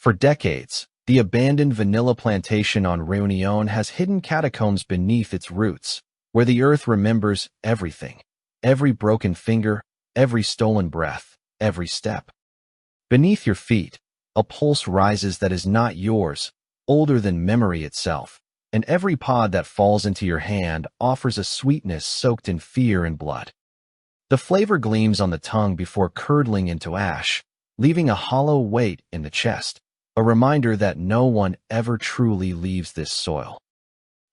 For decades, the abandoned vanilla plantation on Réunion has hidden catacombs beneath its roots, where the earth remembers everything, every broken finger, every stolen breath, every step. Beneath your feet, a pulse rises that is not yours, older than memory itself, and every pod that falls into your hand offers a sweetness soaked in fear and blood. The flavor gleams on the tongue before curdling into ash, leaving a hollow weight in the chest, a reminder that no one ever truly leaves this soil.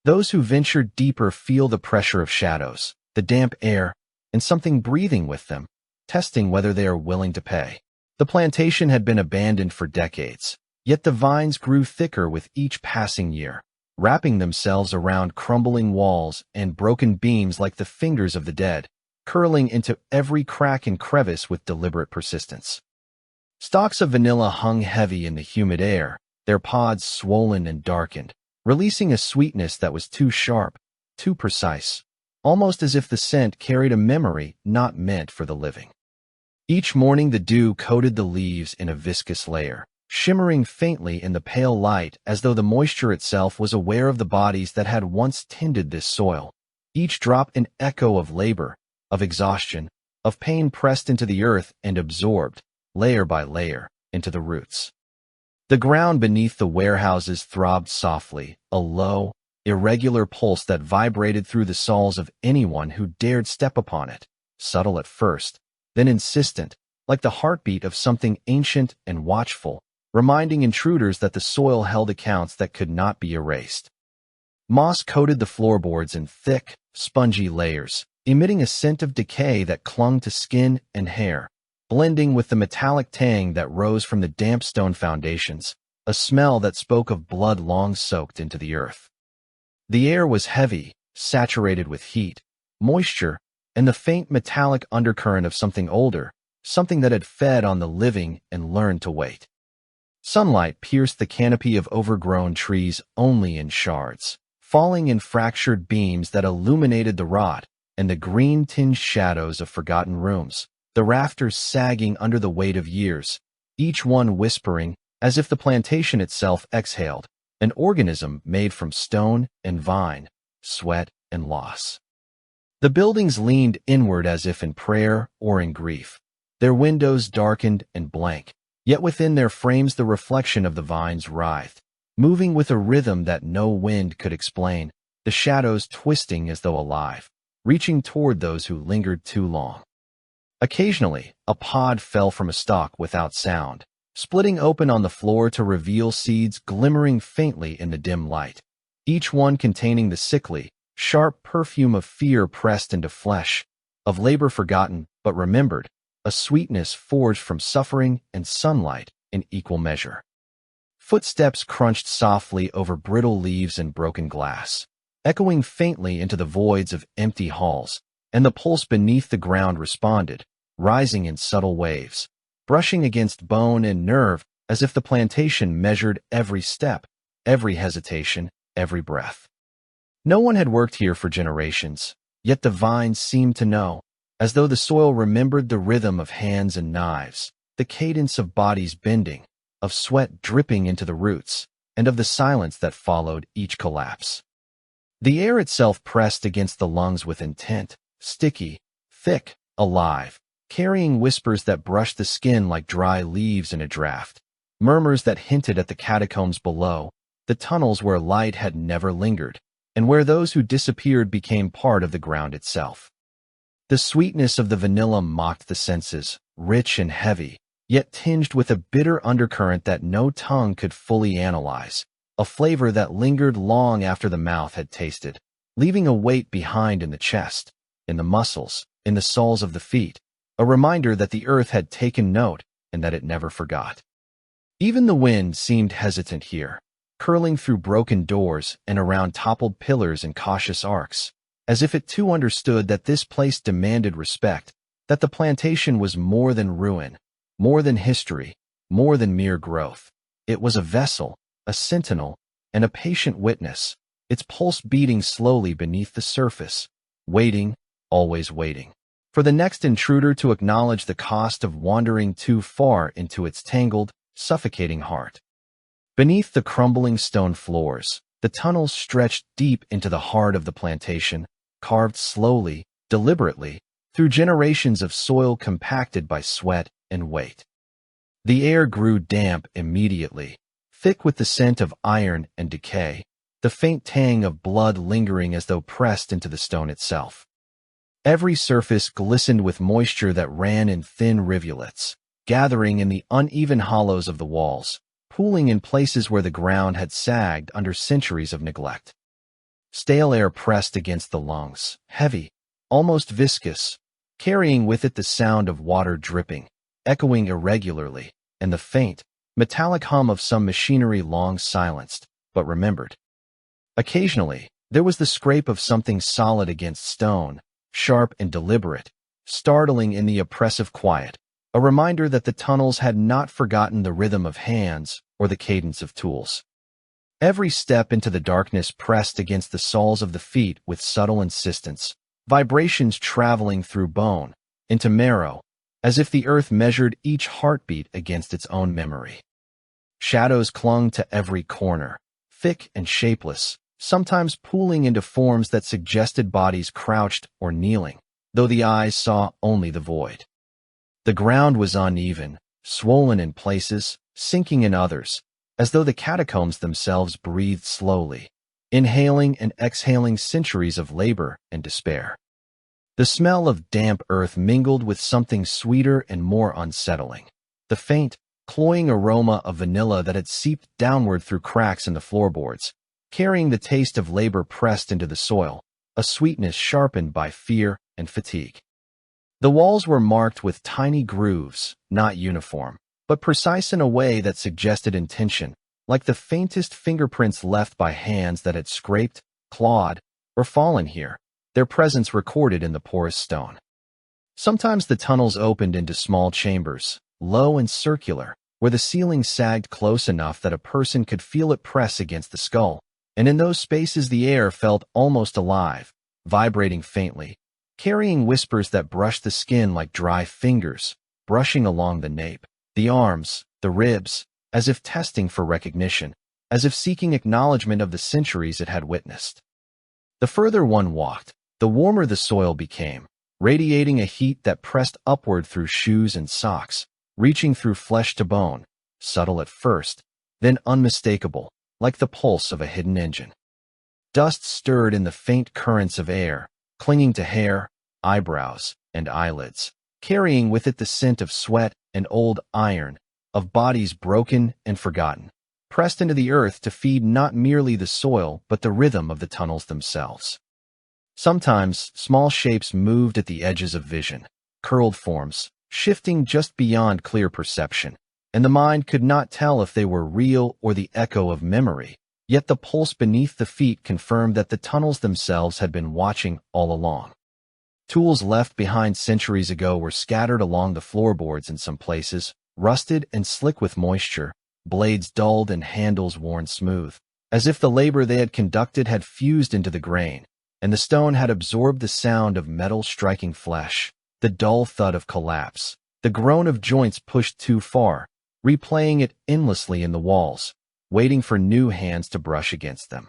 Those who venture deeper feel the pressure of shadows, the damp air, and something breathing with them, testing whether they are willing to pay. The plantation had been abandoned for decades, yet the vines grew thicker with each passing year, wrapping themselves around crumbling walls and broken beams like the fingers of the dead, curling into every crack and crevice with deliberate persistence. Stalks of vanilla hung heavy in the humid air, their pods swollen and darkened, releasing a sweetness that was too sharp, too precise, almost as if the scent carried a memory not meant for the living. Each morning the dew coated the leaves in a viscous layer, shimmering faintly in the pale light as though the moisture itself was aware of the bodies that had once tended this soil, each drop an echo of labor, of exhaustion, of pain pressed into the earth and absorbed, layer by layer, into the roots. The ground beneath the warehouses throbbed softly, a low, irregular pulse that vibrated through the soles of anyone who dared step upon it, subtle at first, then insistent, like the heartbeat of something ancient and watchful, reminding intruders that the soil held accounts that could not be erased. Moss coated the floorboards in thick, spongy layers, emitting a scent of decay that clung to skin and hair, blending with the metallic tang that rose from the damp stone foundations, a smell that spoke of blood long soaked into the earth. The air was heavy, saturated with heat, moisture, and the faint metallic undercurrent of something older, something that had fed on the living and learned to wait. Sunlight pierced the canopy of overgrown trees only in shards, falling in fractured beams that illuminated the rot and the green-tinged shadows of forgotten rooms, the rafters sagging under the weight of years, each one whispering, as if the plantation itself exhaled, an organism made from stone and vine, sweat and loss. The buildings leaned inward as if in prayer or in grief, their windows darkened and blank, yet within their frames the reflection of the vines writhed, moving with a rhythm that no wind could explain, the shadows twisting as though alive, reaching toward those who lingered too long. Occasionally, a pod fell from a stalk without sound, splitting open on the floor to reveal seeds glimmering faintly in the dim light, each one containing the sickly, sharp perfume of fear pressed into flesh, of labor forgotten but remembered, a sweetness forged from suffering and sunlight in equal measure. Footsteps crunched softly over brittle leaves and broken glass, echoing faintly into the voids of empty halls, and the pulse beneath the ground responded, rising in subtle waves, brushing against bone and nerve as if the plantation measured every step, every hesitation, every breath. No one had worked here for generations, yet the vines seemed to know, as though the soil remembered the rhythm of hands and knives, the cadence of bodies bending, of sweat dripping into the roots, and of the silence that followed each collapse. The air itself pressed against the lungs with intent, sticky, thick, alive, carrying whispers that brushed the skin like dry leaves in a draft, murmurs that hinted at the catacombs below, the tunnels where light had never lingered, and where those who disappeared became part of the ground itself. The sweetness of the vanilla mocked the senses, rich and heavy, yet tinged with a bitter undercurrent that no tongue could fully analyze, a flavor that lingered long after the mouth had tasted, leaving a weight behind in the chest, in the muscles, in the soles of the feet, a reminder that the earth had taken note and that it never forgot. Even the wind seemed hesitant here, curling through broken doors and around toppled pillars and cautious arcs, as if it too understood that this place demanded respect, that the plantation was more than ruin, more than history, more than mere growth. It was a vessel, a sentinel, and a patient witness, its pulse beating slowly beneath the surface, waiting, always waiting, for the next intruder to acknowledge the cost of wandering too far into its tangled, suffocating heart. Beneath the crumbling stone floors, the tunnels stretched deep into the heart of the plantation, carved slowly, deliberately, through generations of soil compacted by sweat and weight. The air grew damp immediately, thick with the scent of iron and decay, the faint tang of blood lingering as though pressed into the stone itself. Every surface glistened with moisture that ran in thin rivulets, gathering in the uneven hollows of the walls, pooling in places where the ground had sagged under centuries of neglect. Stale air pressed against the lungs, heavy, almost viscous, carrying with it the sound of water dripping, echoing irregularly, and the faint, metallic hum of some machinery long silenced, but remembered. Occasionally, there was the scrape of something solid against stone, sharp and deliberate, startling in the oppressive quiet, a reminder that the tunnels had not forgotten the rhythm of hands or the cadence of tools. Every step into the darkness pressed against the soles of the feet with subtle insistence, vibrations traveling through bone, into marrow, as if the earth measured each heartbeat against its own memory. Shadows clung to every corner, thick and shapeless, sometimes pooling into forms that suggested bodies crouched or kneeling, though the eyes saw only the void. The ground was uneven, swollen in places, sinking in others, as though the catacombs themselves breathed slowly, inhaling and exhaling centuries of labor and despair. The smell of damp earth mingled with something sweeter and more unsettling, the faint, cloying aroma of vanilla that had seeped downward through cracks in the floorboards, carrying the taste of labor pressed into the soil, a sweetness sharpened by fear and fatigue. The walls were marked with tiny grooves, not uniform, but precise in a way that suggested intention, like the faintest fingerprints left by hands that had scraped, clawed, or fallen here, their presence recorded in the porous stone. Sometimes the tunnels opened into small chambers, low and circular, where the ceiling sagged close enough that a person could feel it press against the skull, and in those spaces the air felt almost alive, vibrating faintly, carrying whispers that brushed the skin like dry fingers, brushing along the nape, the arms, the ribs, as if testing for recognition, as if seeking acknowledgement of the centuries it had witnessed. The further one walked, the warmer the soil became, radiating a heat that pressed upward through shoes and socks, reaching through flesh to bone, subtle at first, then unmistakable, like the pulse of a hidden engine. Dust stirred in the faint currents of air, clinging to hair, eyebrows, and eyelids, carrying with it the scent of sweat and old iron, of bodies broken and forgotten, pressed into the earth to feed not merely the soil but the rhythm of the tunnels themselves. Sometimes, small shapes moved at the edges of vision, curled forms, shifting just beyond clear perception, and the mind could not tell if they were real or the echo of memory, yet the pulse beneath the feet confirmed that the tunnels themselves had been watching all along. Tools left behind centuries ago were scattered along the floorboards in some places, rusted and slick with moisture, blades dulled and handles worn smooth, as if the labor they had conducted had fused into the grain, and the stone had absorbed the sound of metal striking flesh, the dull thud of collapse, the groan of joints pushed too far, replaying it endlessly in the walls, waiting for new hands to brush against them.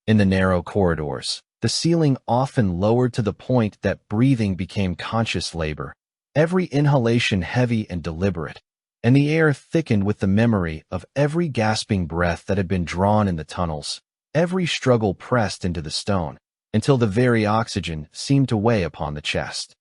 In the narrow corridors, the ceiling often lowered to the point that breathing became conscious labor, every inhalation heavy and deliberate, and the air thickened with the memory of every gasping breath that had been drawn in the tunnels, every struggle pressed into the stone, until the very oxygen seemed to weigh upon the chest.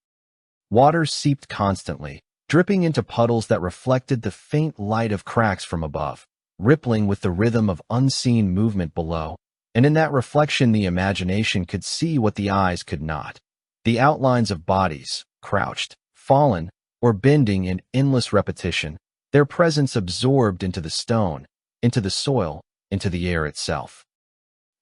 Water seeped constantly, dripping into puddles that reflected the faint light of cracks from above, rippling with the rhythm of unseen movement below, and in that reflection the imagination could see what the eyes could not, the outlines of bodies, crouched, fallen, or bending in endless repetition, their presence absorbed into the stone, into the soil, into the air itself.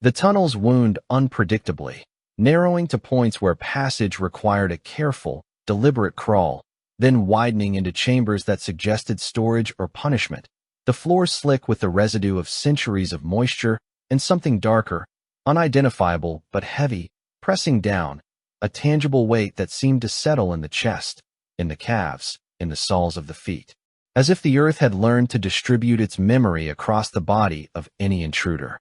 The tunnels wound unpredictably, narrowing to points where passage required a careful, deliberate crawl, then widening into chambers that suggested storage or punishment, the floor slick with the residue of centuries of moisture, and something darker, unidentifiable but heavy, pressing down, a tangible weight that seemed to settle in the chest, in the calves, in the soles of the feet. as if the earth had learned to distribute its memory across the body of any intruder.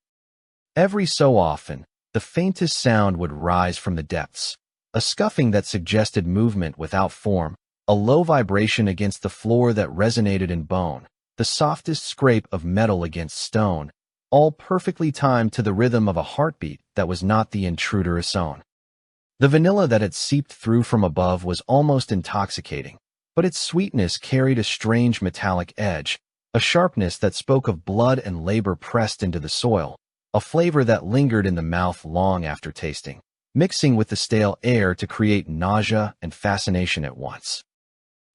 Every so often, the faintest sound would rise from the depths, a scuffing that suggested movement without form, a low vibration against the floor that resonated in bone, the softest scrape of metal against stone, all perfectly timed to the rhythm of a heartbeat that was not the intruder's own. The vanilla that had seeped through from above was almost intoxicating, but its sweetness carried a strange metallic edge, a sharpness that spoke of blood and labor pressed into the soil, a flavor that lingered in the mouth long after tasting, mixing with the stale air to create nausea and fascination at once.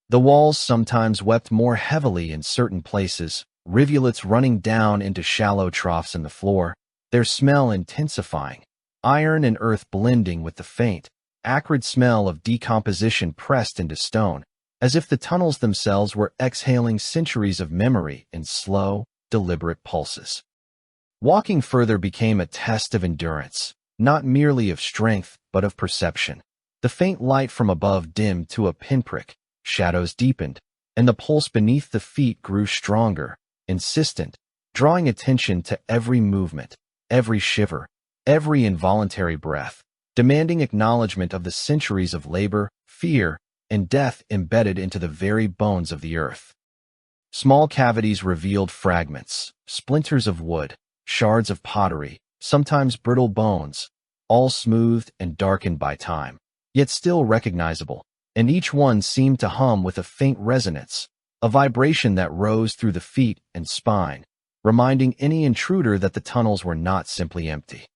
The walls sometimes wept more heavily in certain places, rivulets running down into shallow troughs in the floor, their smell intensifying, iron and earth blending with the faint, acrid smell of decomposition pressed into stone, as if the tunnels themselves were exhaling centuries of memory in slow, deliberate pulses. Walking further became a test of endurance, not merely of strength, but of perception. The faint light from above dimmed to a pinprick, shadows deepened, and the pulse beneath the feet grew stronger, insistent, drawing attention to every movement, every shiver, every involuntary breath, demanding acknowledgement of the centuries of labor, fear, and death embedded into the very bones of the earth. Small cavities revealed fragments, splinters of wood, shards of pottery, sometimes brittle bones, all smoothed and darkened by time, yet still recognizable, and each one seemed to hum with a faint resonance, a vibration that rose through the feet and spine, reminding any intruder that the tunnels were not simply empty.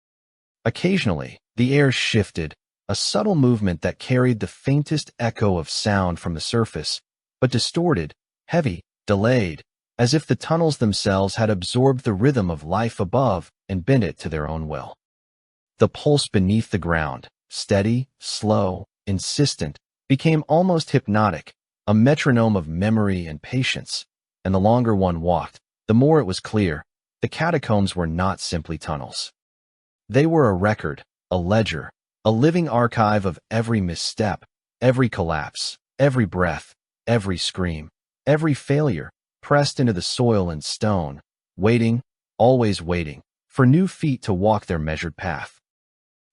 Occasionally, the air shifted, a subtle movement that carried the faintest echo of sound from the surface, but distorted, heavy, delayed, as if the tunnels themselves had absorbed the rhythm of life above and bent it to their own will. The pulse beneath the ground, steady, slow, insistent, became almost hypnotic, a metronome of memory and patience, and the longer one walked, the more it was clear, the catacombs were not simply tunnels. They were a record, a ledger, a living archive of every misstep, every collapse, every breath, every scream, every failure, pressed into the soil and stone, waiting, always waiting, for new feet to walk their measured path.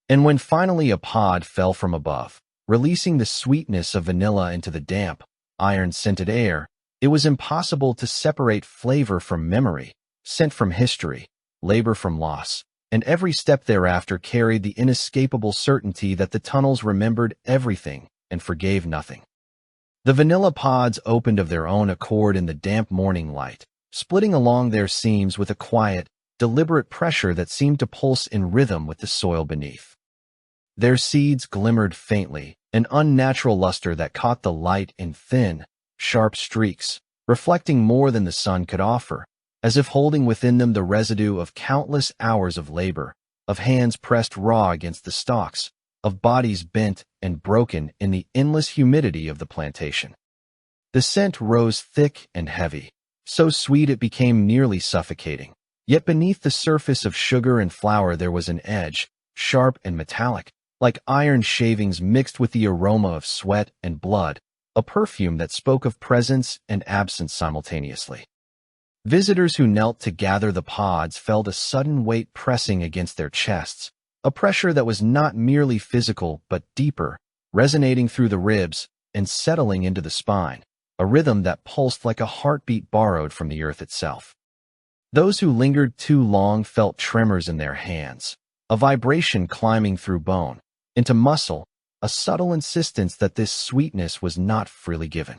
And when finally a pod fell from above, releasing the sweetness of vanilla into the damp, iron-scented air, it was impossible to separate flavor from memory, scent from history, labor from loss, and every step thereafter carried the inescapable certainty that the tunnels remembered everything and forgave nothing. The vanilla pods opened of their own accord in the damp morning light, splitting along their seams with a quiet, deliberate pressure that seemed to pulse in rhythm with the soil beneath. Their seeds glimmered faintly, an unnatural luster that caught the light in thin, sharp streaks, reflecting more than the sun could offer, as if holding within them the residue of countless hours of labor, of hands pressed raw against the stalks, of bodies bent and broken in the endless humidity of the plantation. The scent rose thick and heavy, so sweet it became nearly suffocating, yet beneath the surface of sugar and flour there was an edge, sharp and metallic, like iron shavings mixed with the aroma of sweat and blood, a perfume that spoke of presence and absence simultaneously. Visitors who knelt to gather the pods felt a sudden weight pressing against their chests, a pressure that was not merely physical but deeper, resonating through the ribs and settling into the spine, a rhythm that pulsed like a heartbeat borrowed from the earth itself. Those who lingered too long felt tremors in their hands, a vibration climbing through bone, into muscle, a subtle insistence that this sweetness was not freely given.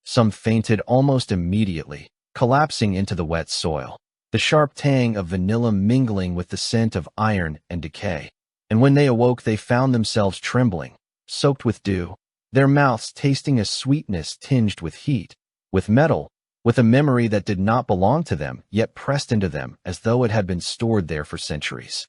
Some fainted almost immediately, collapsing into the wet soil, the sharp tang of vanilla mingling with the scent of iron and decay, and when they awoke they found themselves trembling, soaked with dew, their mouths tasting a sweetness tinged with heat, with metal, with a memory that did not belong to them yet pressed into them as though it had been stored there for centuries.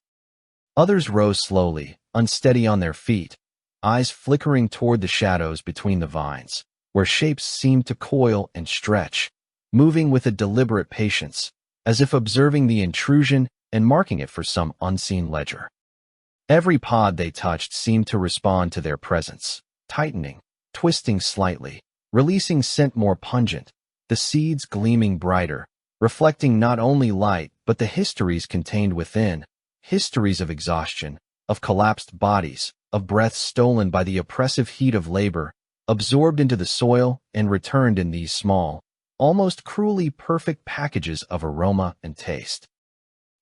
Others rose slowly, unsteady on their feet, eyes flickering toward the shadows between the vines, where shapes seemed to coil and stretch, moving with a deliberate patience, as if observing the intrusion and marking it for some unseen ledger. Every pod they touched seemed to respond to their presence, tightening, twisting slightly, releasing scent more pungent, the seeds gleaming brighter, reflecting not only light but the histories contained within, histories of exhaustion, of collapsed bodies, of breaths stolen by the oppressive heat of labor, absorbed into the soil and returned in these small, almost cruelly perfect packages of aroma and taste.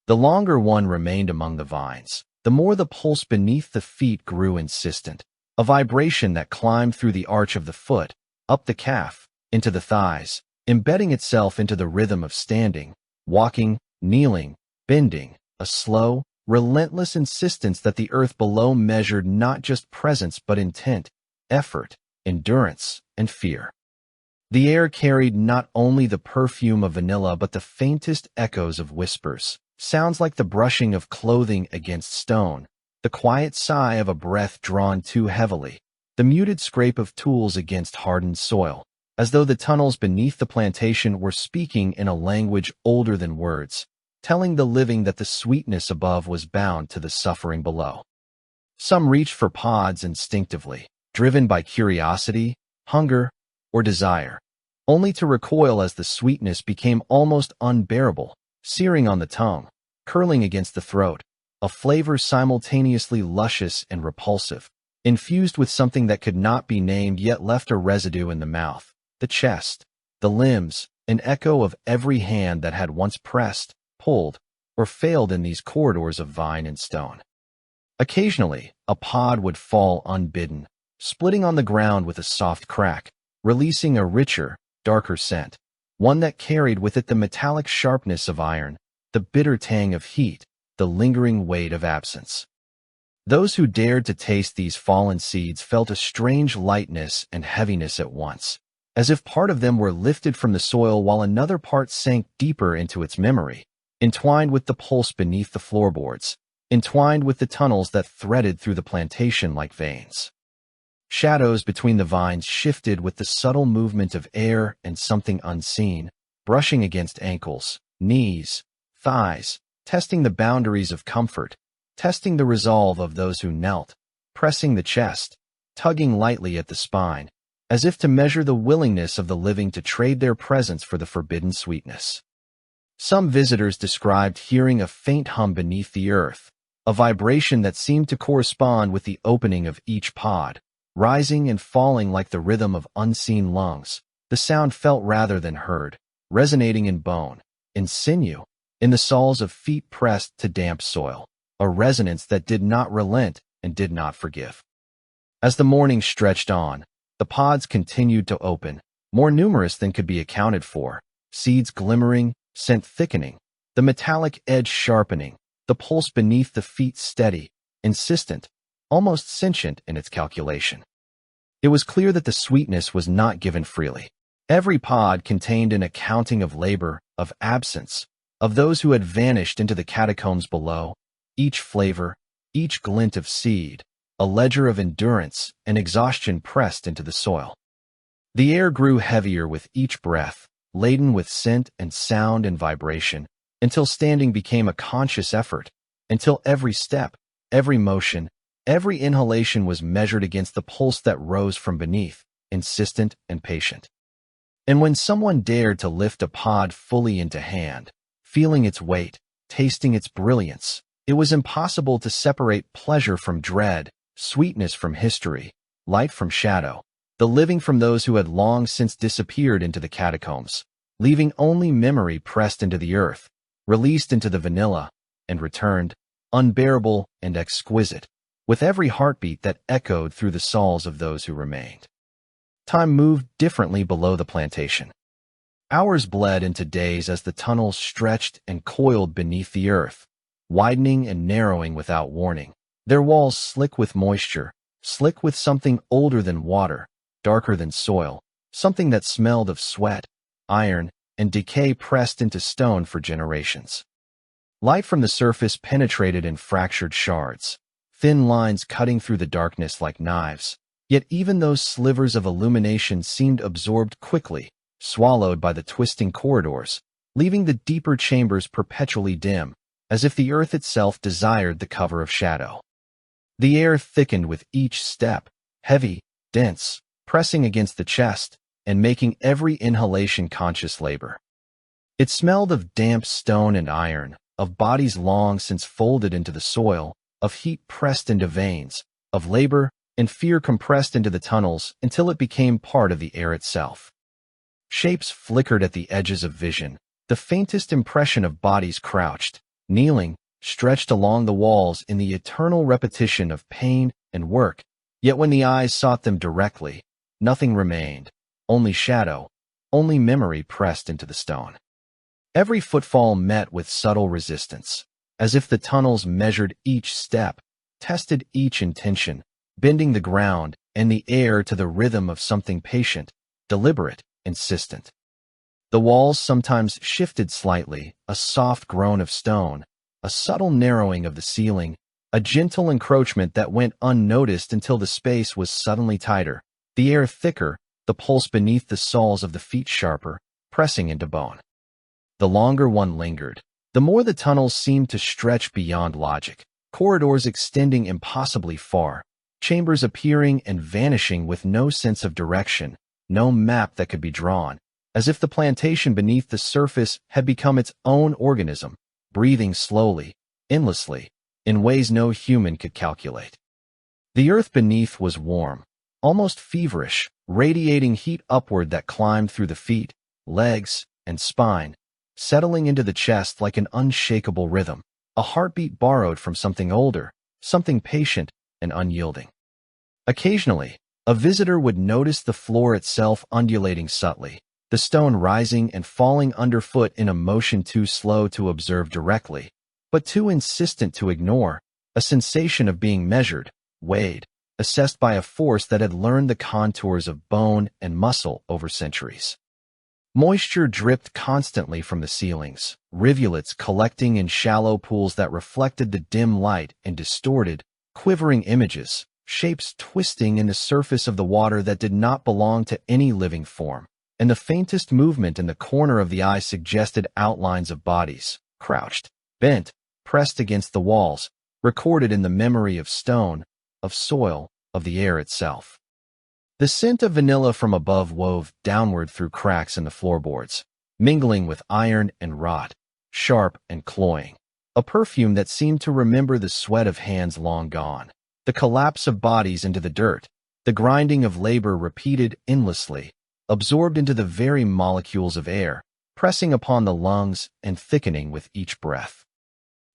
The longer one remained among the vines, the more the pulse beneath the feet grew insistent, a vibration that climbed through the arch of the foot, up the calf, into the thighs, embedding itself into the rhythm of standing, walking, kneeling, bending, a slow, relentless insistence that the earth below measured not just presence but intent, effort, endurance, and fear. The air carried not only the perfume of vanilla but the faintest echoes of whispers, sounds like the brushing of clothing against stone, the quiet sigh of a breath drawn too heavily, the muted scrape of tools against hardened soil, as though the tunnels beneath the plantation were speaking in a language older than words, telling the living that the sweetness above was bound to the suffering below. Some reached for pods instinctively, driven by curiosity, hunger, or desire, only to recoil as the sweetness became almost unbearable, searing on the tongue, curling against the throat, a flavor simultaneously luscious and repulsive, infused with something that could not be named yet left a residue in the mouth, the chest, the limbs, an echo of every hand that had once pressed, pulled, or failed in these corridors of vine and stone. Occasionally, a pod would fall unbidden, splitting on the ground with a soft crack, releasing a richer, darker scent, one that carried with it the metallic sharpness of iron, the bitter tang of heat, the lingering weight of absence. Those who dared to taste these fallen seeds felt a strange lightness and heaviness at once, as if part of them were lifted from the soil while another part sank deeper into its memory, entwined with the pulse beneath the floorboards, entwined with the tunnels that threaded through the plantation like veins. Shadows between the vines shifted with the subtle movement of air and something unseen, brushing against ankles, knees, thighs, testing the boundaries of comfort, testing the resolve of those who knelt, pressing the chest, tugging lightly at the spine, as if to measure the willingness of the living to trade their presence for the forbidden sweetness. Some visitors described hearing a faint hum beneath the earth, a vibration that seemed to correspond with the opening of each pod, rising and falling like the rhythm of unseen lungs, the sound felt rather than heard, resonating in bone, in sinew, in the soles of feet pressed to damp soil, a resonance that did not relent and did not forgive. As the morning stretched on, the pods continued to open, more numerous than could be accounted for, seeds glimmering, scent thickening, the metallic edge sharpening, the pulse beneath the feet steady, insistent, almost sentient in its calculation. It was clear that the sweetness was not given freely. Every pod contained an accounting of labor, of absence, of those who had vanished into the catacombs below, each flavor, each glint of seed, a ledger of endurance and exhaustion pressed into the soil. The air grew heavier with each breath, laden with scent and sound and vibration, until standing became a conscious effort, until every step, every motion, every inhalation was measured against the pulse that rose from beneath, insistent and patient. And when someone dared to lift a pod fully into hand, feeling its weight, tasting its brilliance, it was impossible to separate pleasure from dread, sweetness from history, light from shadow, the living from those who had long since disappeared into the catacombs, leaving only memory pressed into the earth, released into the vanilla, and returned, unbearable and exquisite, with every heartbeat that echoed through the souls of those who remained. Time moved differently below the plantation. Hours bled into days as the tunnels stretched and coiled beneath the earth, widening and narrowing without warning, their walls slick with moisture, slick with something older than water, darker than soil, something that smelled of sweat, iron, and decay pressed into stone for generations. Light from the surface penetrated in fractured shards, thin lines cutting through the darkness like knives, yet even those slivers of illumination seemed absorbed quickly, swallowed by the twisting corridors, leaving the deeper chambers perpetually dim, as if the earth itself desired the cover of shadow. The air thickened with each step, heavy, dense, pressing against the chest, and making every inhalation conscious labor. It smelled of damp stone and iron, of bodies long since folded into the soil, of heat pressed into veins, of labor and fear compressed into the tunnels until it became part of the air itself. Shapes flickered at the edges of vision, the faintest impression of bodies crouched, kneeling, stretched along the walls in the eternal repetition of pain and work. Yet when the eyes sought them directly, nothing remained, only shadow, only memory pressed into the stone. Every footfall met with subtle resistance, as if the tunnels measured each step, tested each intention, bending the ground and the air to the rhythm of something patient, deliberate, insistent. The walls sometimes shifted slightly, a soft groan of stone, a subtle narrowing of the ceiling, a gentle encroachment that went unnoticed until the space was suddenly tighter, the air thicker, the pulse beneath the soles of the feet sharper, pressing into bone. The longer one lingered, the more the tunnels seemed to stretch beyond logic, corridors extending impossibly far, chambers appearing and vanishing with no sense of direction, no map that could be drawn, as if the plantation beneath the surface had become its own organism, breathing slowly, endlessly, in ways no human could calculate. The earth beneath was warm, almost feverish, radiating heat upward that climbed through the feet, legs, and spine, settling into the chest like an unshakable rhythm, a heartbeat borrowed from something older, something patient and unyielding. Occasionally, a visitor would notice the floor itself undulating subtly, the stone rising and falling underfoot in a motion too slow to observe directly, but too insistent to ignore, a sensation of being measured, weighed, assessed by a force that had learned the contours of bone and muscle over centuries. Moisture dripped constantly from the ceilings, rivulets collecting in shallow pools that reflected the dim light and distorted, quivering images, shapes twisting in the surface of the water that did not belong to any living form, and the faintest movement in the corner of the eye suggested outlines of bodies, crouched, bent, pressed against the walls, recorded in the memory of stone, of soil, of the air itself. The scent of vanilla from above wove downward through cracks in the floorboards, mingling with iron and rot, sharp and cloying, a perfume that seemed to remember the sweat of hands long gone, the collapse of bodies into the dirt, the grinding of labor repeated endlessly, absorbed into the very molecules of air, pressing upon the lungs and thickening with each breath.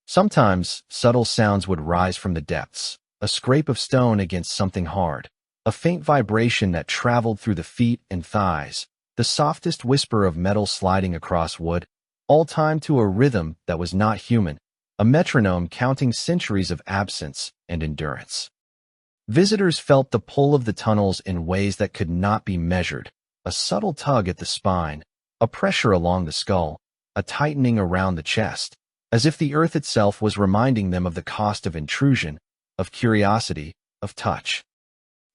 Sometimes, subtle sounds would rise from the depths, a scrape of stone against something hard, a faint vibration that traveled through the feet and thighs, the softest whisper of metal sliding across wood, all timed to a rhythm that was not human, a metronome counting centuries of absence and endurance. Visitors felt the pull of the tunnels in ways that could not be measured, a subtle tug at the spine, a pressure along the skull, a tightening around the chest, as if the earth itself was reminding them of the cost of intrusion, of curiosity, of touch.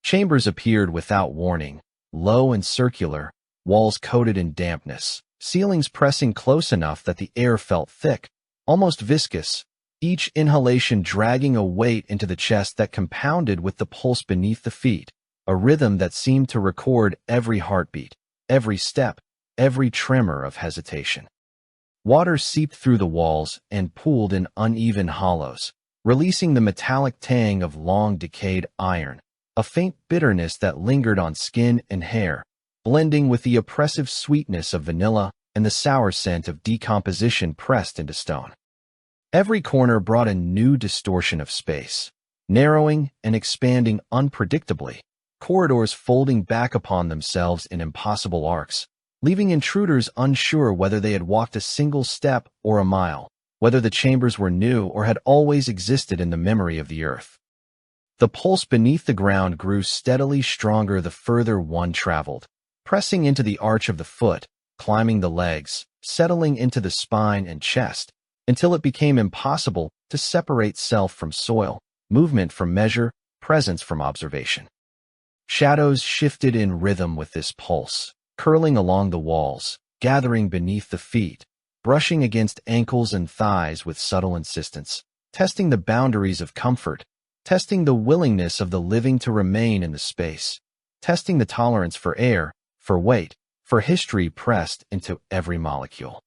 Chambers appeared without warning, low and circular, walls coated in dampness, ceilings pressing close enough that the air felt thick, almost viscous, each inhalation dragging a weight into the chest that compounded with the pulse beneath the feet, a rhythm that seemed to record every heartbeat, every step, every tremor of hesitation. Water seeped through the walls and pooled in uneven hollows, releasing the metallic tang of long-decayed iron, a faint bitterness that lingered on skin and hair, blending with the oppressive sweetness of vanilla and the sour scent of decomposition pressed into stone. Every corner brought a new distortion of space, narrowing and expanding unpredictably, corridors folding back upon themselves in impossible arcs, leaving intruders unsure whether they had walked a single step or a mile, whether the chambers were new or had always existed in the memory of the earth. The pulse beneath the ground grew steadily stronger the further one traveled, pressing into the arch of the foot, climbing the legs, settling into the spine and chest, until it became impossible to separate self from soil, movement from measure, presence from observation. Shadows shifted in rhythm with this pulse, curling along the walls, gathering beneath the feet, brushing against ankles and thighs with subtle insistence, testing the boundaries of comfort, testing the willingness of the living to remain in the space, testing the tolerance for air, for weight, for history pressed into every molecule.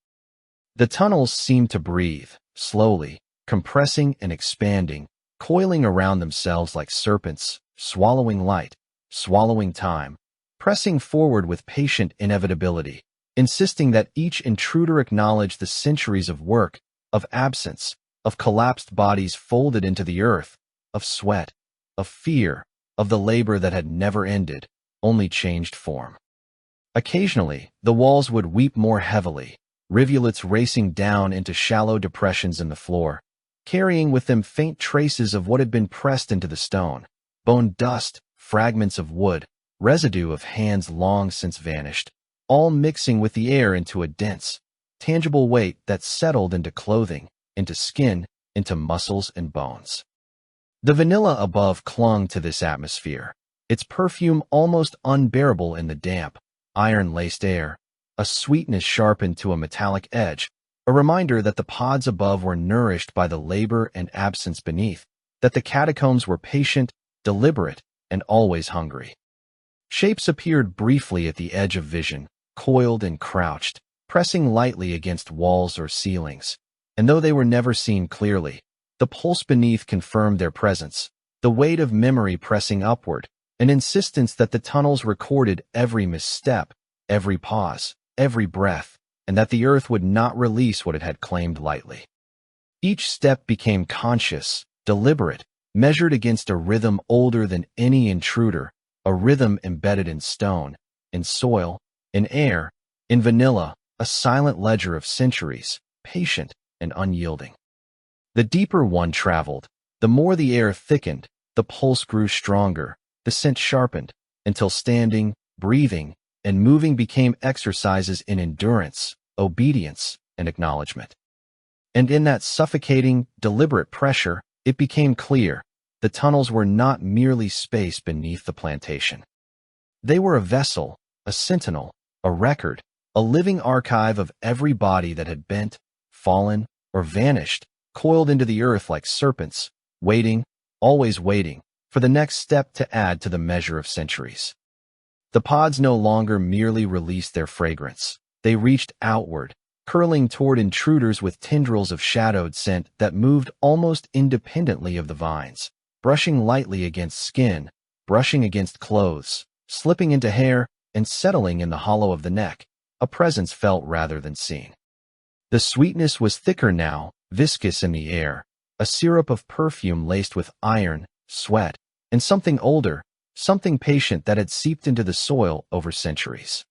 The tunnels seemed to breathe, slowly, compressing and expanding, coiling around themselves like serpents, swallowing light, swallowing time, pressing forward with patient inevitability, insisting that each intruder acknowledge the centuries of work, of absence, of collapsed bodies folded into the earth, of sweat, of fear, of the labor that had never ended, only changed form. Occasionally, the walls would weep more heavily, rivulets racing down into shallow depressions in the floor, carrying with them faint traces of what had been pressed into the stone, bone dust, fragments of wood, residue of hands long since vanished, all mixing with the air into a dense, tangible weight that settled into clothing, into skin, into muscles and bones. The vanilla above clung to this atmosphere, its perfume almost unbearable in the damp, iron-laced air, a sweetness sharpened to a metallic edge, a reminder that the pods above were nourished by the labor and absence beneath, that the catacombs were patient, deliberate, and always hungry. Shapes appeared briefly at the edge of vision, coiled and crouched, pressing lightly against walls or ceilings, and though they were never seen clearly, the pulse beneath confirmed their presence, the weight of memory pressing upward, an insistence that the tunnels recorded every misstep, every pause, every breath, and that the earth would not release what it had claimed lightly. Each step became conscious, deliberate, measured against a rhythm older than any intruder, a rhythm embedded in stone, in soil, in air, in vanilla, a silent ledger of centuries, patient and unyielding. The deeper one traveled, the more the air thickened, the pulse grew stronger, the scent sharpened, until standing, breathing, and moving became exercises in endurance, obedience, and acknowledgement. And in that suffocating, deliberate pressure, it became clear, the tunnels were not merely space beneath the plantation. They were a vessel, a sentinel, a record, a living archive of every body that had bent, fallen, or vanished, coiled into the earth like serpents, waiting, always waiting, for the next step to add to the measure of centuries. The pods no longer merely released their fragrance. They reached outward, curling toward intruders with tendrils of shadowed scent that moved almost independently of the vines, brushing lightly against skin, brushing against clothes, slipping into hair, and settling in the hollow of the neck, a presence felt rather than seen. The sweetness was thicker now, viscous in the air, a syrup of perfume laced with iron, sweat, and something older, something patient that had seeped into the soil over centuries.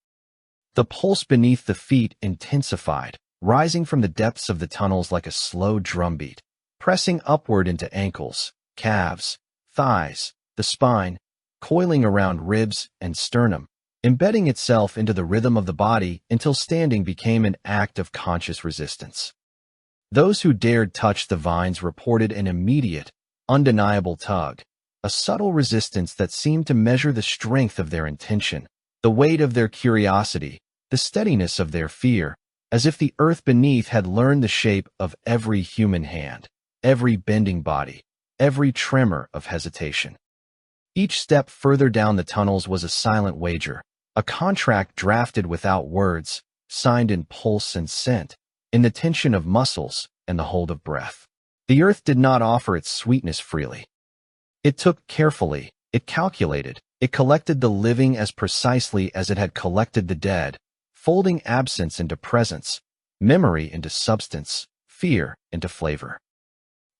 The pulse beneath the feet intensified, rising from the depths of the tunnels like a slow drumbeat, pressing upward into ankles, calves, thighs, the spine, coiling around ribs and sternum, embedding itself into the rhythm of the body until standing became an act of conscious resistance. Those who dared touch the vines reported an immediate, undeniable tug, a subtle resistance that seemed to measure the strength of their intention, the weight of their curiosity, the steadiness of their fear, as if the earth beneath had learned the shape of every human hand, every bending body, every tremor of hesitation. Each step further down the tunnels was a silent wager, a contract drafted without words, signed in pulse and scent, in the tension of muscles and the hold of breath. The earth did not offer its sweetness freely. It took carefully, it calculated, it collected the living as precisely as it had collected the dead, folding absence into presence, memory into substance, fear into flavor.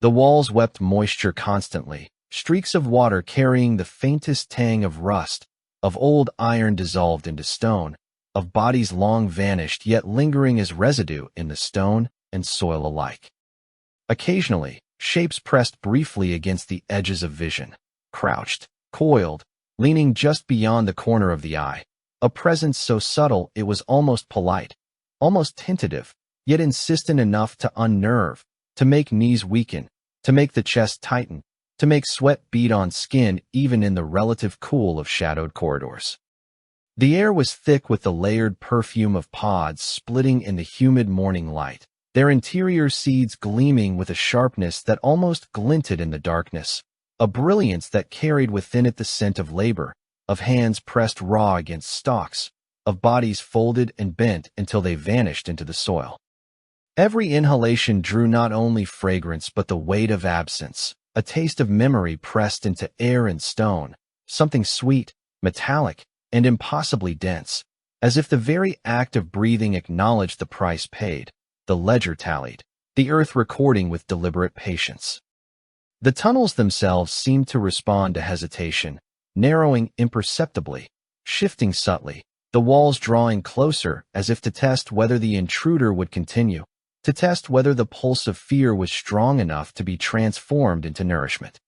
The walls wept moisture constantly, streaks of water carrying the faintest tang of rust, of old iron dissolved into stone, of bodies long vanished yet lingering as residue in the stone and soil alike. Occasionally, shapes pressed briefly against the edges of vision, crouched, coiled, leaning just beyond the corner of the eye, a presence so subtle it was almost polite, almost tentative, yet insistent enough to unnerve, to make knees weaken, to make the chest tighten, to make sweat bead on skin even in the relative cool of shadowed corridors. The air was thick with the layered perfume of pods splitting in the humid morning light, their interior seeds gleaming with a sharpness that almost glinted in the darkness, a brilliance that carried within it the scent of labor, of hands pressed raw against stalks, of bodies folded and bent until they vanished into the soil. Every inhalation drew not only fragrance but the weight of absence, a taste of memory pressed into air and stone, something sweet, metallic, and impossibly dense, as if the very act of breathing acknowledged the price paid. The ledger tallied, the earth recording with deliberate patience. The tunnels themselves seemed to respond to hesitation, narrowing imperceptibly, shifting subtly, the walls drawing closer as if to test whether the intruder would continue, to test whether the pulse of fear was strong enough to be transformed into nourishment.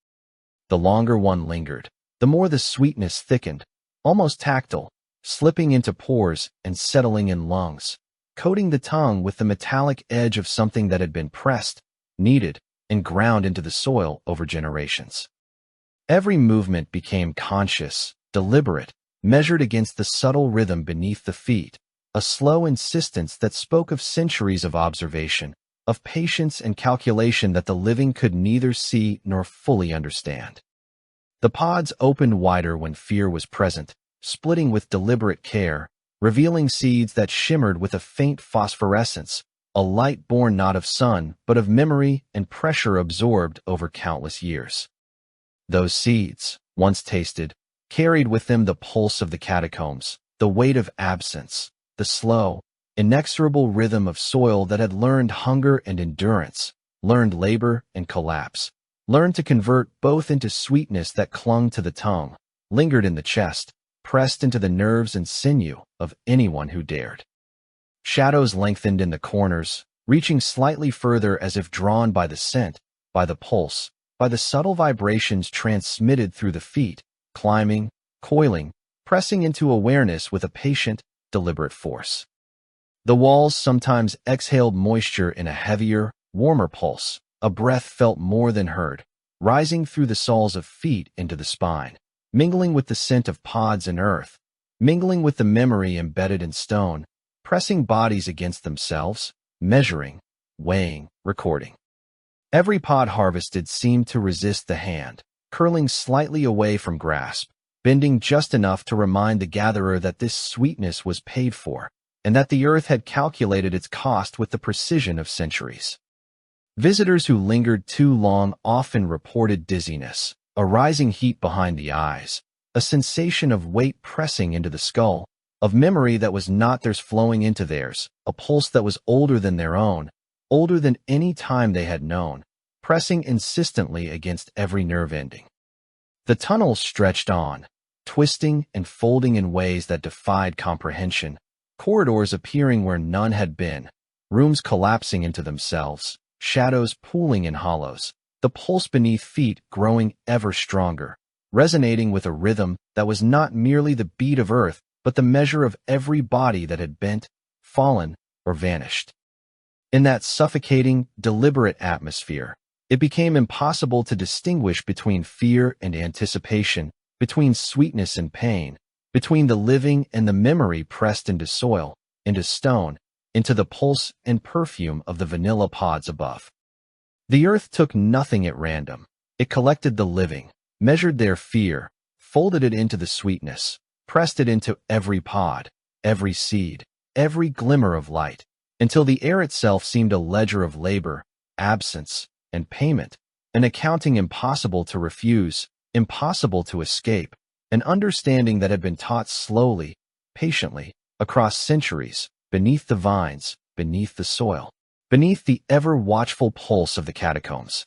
The longer one lingered, the more the sweetness thickened, almost tactile, slipping into pores and settling in lungs, coating the tongue with the metallic edge of something that had been pressed, kneaded, and ground into the soil over generations. Every movement became conscious, deliberate, measured against the subtle rhythm beneath the feet, a slow insistence that spoke of centuries of observation, of patience and calculation that the living could neither see nor fully understand. The pods opened wider when fear was present, splitting with deliberate care, revealing seeds that shimmered with a faint phosphorescence, a light born not of sun but of memory and pressure absorbed over countless years. Those seeds, once tasted, carried with them the pulse of the catacombs, the weight of absence, the slow, inexorable rhythm of soil that had learned hunger and endurance, learned labor and collapse, learned to convert both into sweetness that clung to the tongue, lingered in the chest, pressed into the nerves and sinew of anyone who dared. Shadows lengthened in the corners, reaching slightly further as if drawn by the scent, by the pulse, by the subtle vibrations transmitted through the feet, climbing, coiling, pressing into awareness with a patient, deliberate force. The walls sometimes exhaled moisture in a heavier, warmer pulse, a breath felt more than heard, rising through the soles of feet into the spine, mingling with the scent of pods and earth, mingling with the memory embedded in stone, pressing bodies against themselves, measuring, weighing, recording. Every pod harvested seemed to resist the hand, curling slightly away from grasp, bending just enough to remind the gatherer that this sweetness was paid for, and that the earth had calculated its cost with the precision of centuries. Visitors who lingered too long often reported dizziness, a rising heat behind the eyes, a sensation of weight pressing into the skull, of memory that was not theirs flowing into theirs, a pulse that was older than their own, older than any time they had known, pressing insistently against every nerve ending. The tunnels stretched on, twisting and folding in ways that defied comprehension, corridors appearing where none had been, rooms collapsing into themselves, shadows pooling in hollows, the pulse beneath feet growing ever stronger, resonating with a rhythm that was not merely the beat of earth, but the measure of every body that had bent, fallen, or vanished. In that suffocating, deliberate atmosphere, it became impossible to distinguish between fear and anticipation, between sweetness and pain, between the living and the memory pressed into soil, into stone, into the pulse and perfume of the vanilla pods above. The earth took nothing at random. It collected the living, measured their fear, folded it into the sweetness, pressed it into every pod, every seed, every glimmer of light, until the air itself seemed a ledger of labor, absence, and payment, an accounting impossible to refuse, impossible to escape, an understanding that had been taught slowly, patiently, across centuries, beneath the vines, beneath the soil, beneath the ever-watchful pulse of the catacombs.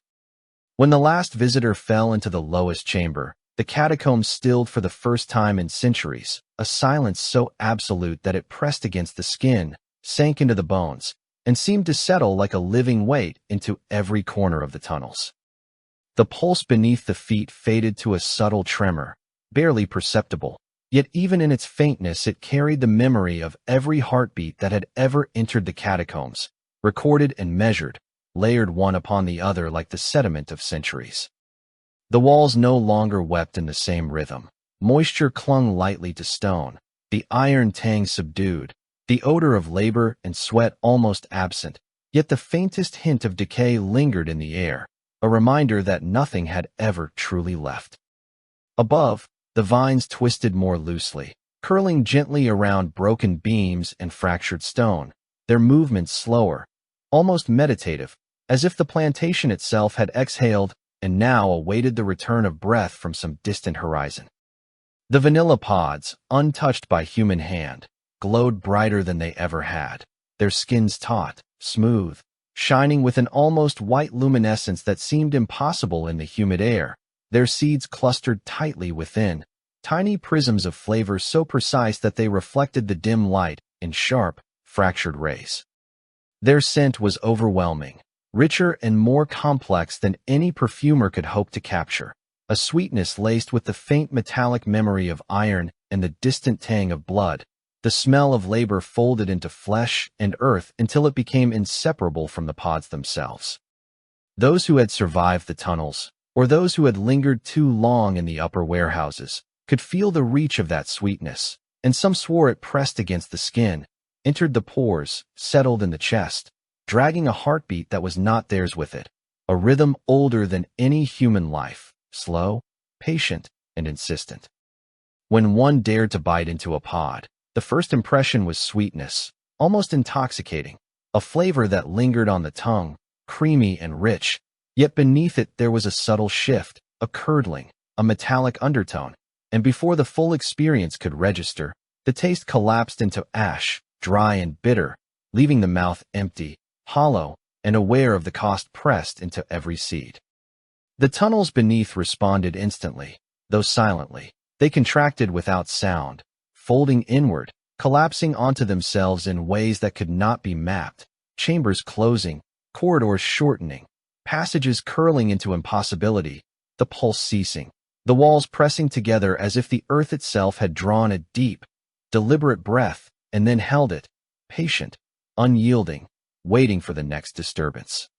When the last visitor fell into the lowest chamber, the catacombs stilled for the first time in centuries, a silence so absolute that it pressed against the skin, sank into the bones, and seemed to settle like a living weight into every corner of the tunnels. The pulse beneath the feet faded to a subtle tremor, barely perceptible, yet even in its faintness it carried the memory of every heartbeat that had ever entered the catacombs, recorded and measured, layered one upon the other like the sediment of centuries. The walls no longer wept in the same rhythm. Moisture clung lightly to stone, the iron tang subdued, the odor of labor and sweat almost absent, yet the faintest hint of decay lingered in the air, a reminder that nothing had ever truly left. Above, the vines twisted more loosely, curling gently around broken beams and fractured stone, their movements slower, almost meditative, as if the plantation itself had exhaled and now awaited the return of breath from some distant horizon. The vanilla pods, untouched by human hand, glowed brighter than they ever had, their skins taut, smooth, shining with an almost white luminescence that seemed impossible in the humid air, their seeds clustered tightly within, tiny prisms of flavor so precise that they reflected the dim light in sharp, fractured rays. Their scent was overwhelming, richer and more complex than any perfumer could hope to capture, a sweetness laced with the faint metallic memory of iron and the distant tang of blood, the smell of labor folded into flesh and earth until it became inseparable from the pods themselves. Those who had survived the tunnels, or those who had lingered too long in the upper warehouses, could feel the reach of that sweetness, and some swore it pressed against the skin, entered the pores, settled in the chest, dragging a heartbeat that was not theirs with it, a rhythm older than any human life, slow, patient, and insistent. When one dared to bite into a pod, the first impression was sweetness, almost intoxicating, a flavor that lingered on the tongue, creamy and rich, yet beneath it there was a subtle shift, a curdling, a metallic undertone, and before the full experience could register, the taste collapsed into ash, dry and bitter, leaving the mouth empty, hollow, and aware of the cost pressed into every seed. The tunnels beneath responded instantly, though silently. They contracted without sound, folding inward, collapsing onto themselves in ways that could not be mapped, chambers closing, corridors shortening, passages curling into impossibility, the pulse ceasing, the walls pressing together as if the earth itself had drawn a deep, deliberate breath and then held it, patient, unyielding, waiting for the next disturbance.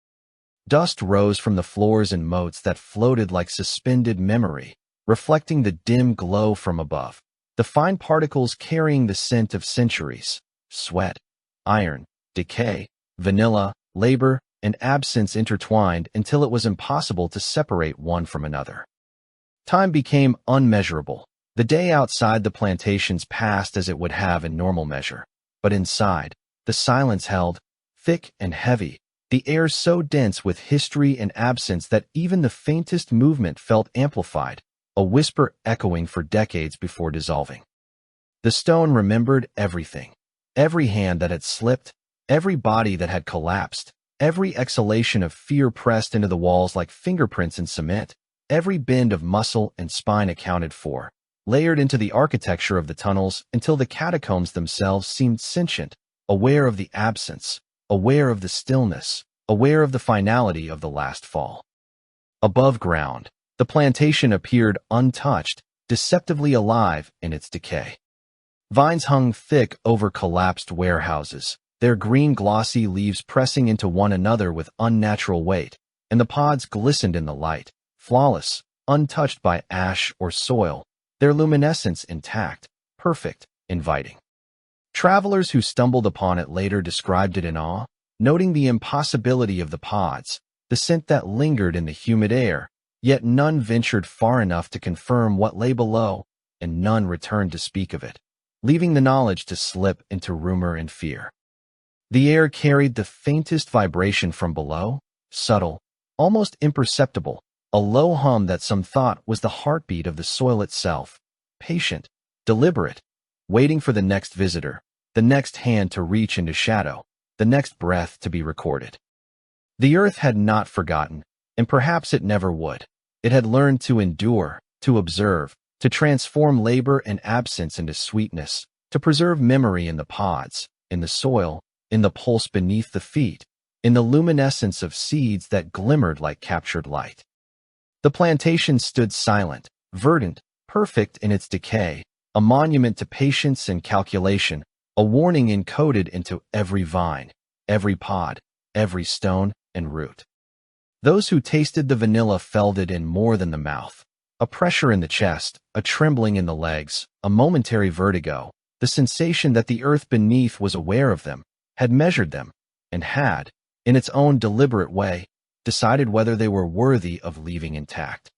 Dust rose from the floors and moats that floated like suspended memory, reflecting the dim glow from above, the fine particles carrying the scent of centuries, sweat, iron, decay, vanilla, labor, and absence intertwined until it was impossible to separate one from another. Time became unmeasurable. The day outside the plantations passed as it would have in normal measure, but inside, the silence held, thick and heavy, the air so dense with history and absence that even the faintest movement felt amplified, a whisper echoing for decades before dissolving. The stone remembered everything, every hand that had slipped, every body that had collapsed, every exhalation of fear pressed into the walls like fingerprints in cement, every bend of muscle and spine accounted for, layered into the architecture of the tunnels until the catacombs themselves seemed sentient, aware of the absence, aware of the stillness, aware of the finality of the last fall. Above ground, the plantation appeared untouched, deceptively alive in its decay. Vines hung thick over collapsed warehouses, their green glossy leaves pressing into one another with unnatural weight, and the pods glistened in the light, flawless, untouched by ash or soil, their luminescence intact, perfect, inviting. Travelers who stumbled upon it later described it in awe, noting the impossibility of the pods, the scent that lingered in the humid air, yet none ventured far enough to confirm what lay below, and none returned to speak of it, leaving the knowledge to slip into rumor and fear. The air carried the faintest vibration from below, subtle, almost imperceptible, a low hum that some thought was the heartbeat of the soil itself, patient, deliberate, waiting for the next visitor, the next hand to reach into shadow, the next breath to be recorded. The earth had not forgotten, and perhaps it never would. It had learned to endure, to observe, to transform labor and absence into sweetness, to preserve memory in the pods, in the soil, in the pulse beneath the feet, in the luminescence of seeds that glimmered like captured light. The plantation stood silent, verdant, perfect in its decay, a monument to patience and calculation, a warning encoded into every vine, every pod, every stone and root. Those who tasted the vanilla felt it in more than the mouth, a pressure in the chest, a trembling in the legs, a momentary vertigo, the sensation that the earth beneath was aware of them, had measured them, and had, in its own deliberate way, decided whether they were worthy of leaving intact.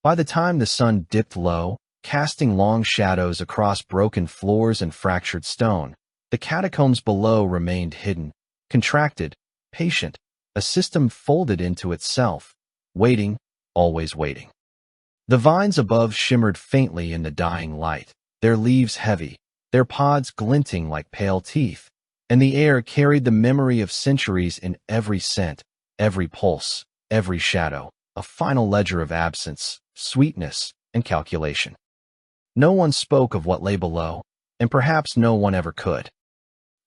By the time the sun dipped low, casting long shadows across broken floors and fractured stone. The catacombs below remained hidden, contracted, patient, a system folded into itself, waiting, always waiting. The vines above shimmered faintly in the dying light, their leaves heavy, their pods glinting like pale teeth, and the air carried the memory of centuries in every scent, every pulse, every shadow, a final ledger of absence, sweetness, and calculation. No one spoke of what lay below, and perhaps no one ever could.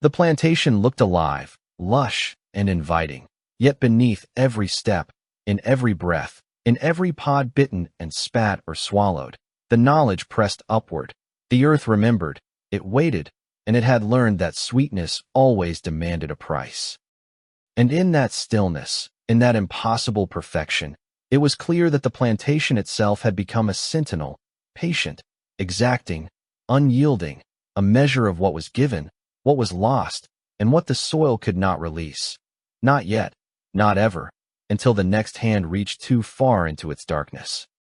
The plantation looked alive, lush, and inviting, yet beneath every step, in every breath, in every pod bitten and spat or swallowed, the knowledge pressed upward. The earth remembered, it waited, and it had learned that sweetness always demanded a price. And in that stillness, in that impossible perfection, it was clear that the plantation itself had become a sentinel, patient, exacting, unyielding, a measure of what was given, what was lost, and what the soil could not release. Not yet, not ever, until the next hand reached too far into its darkness.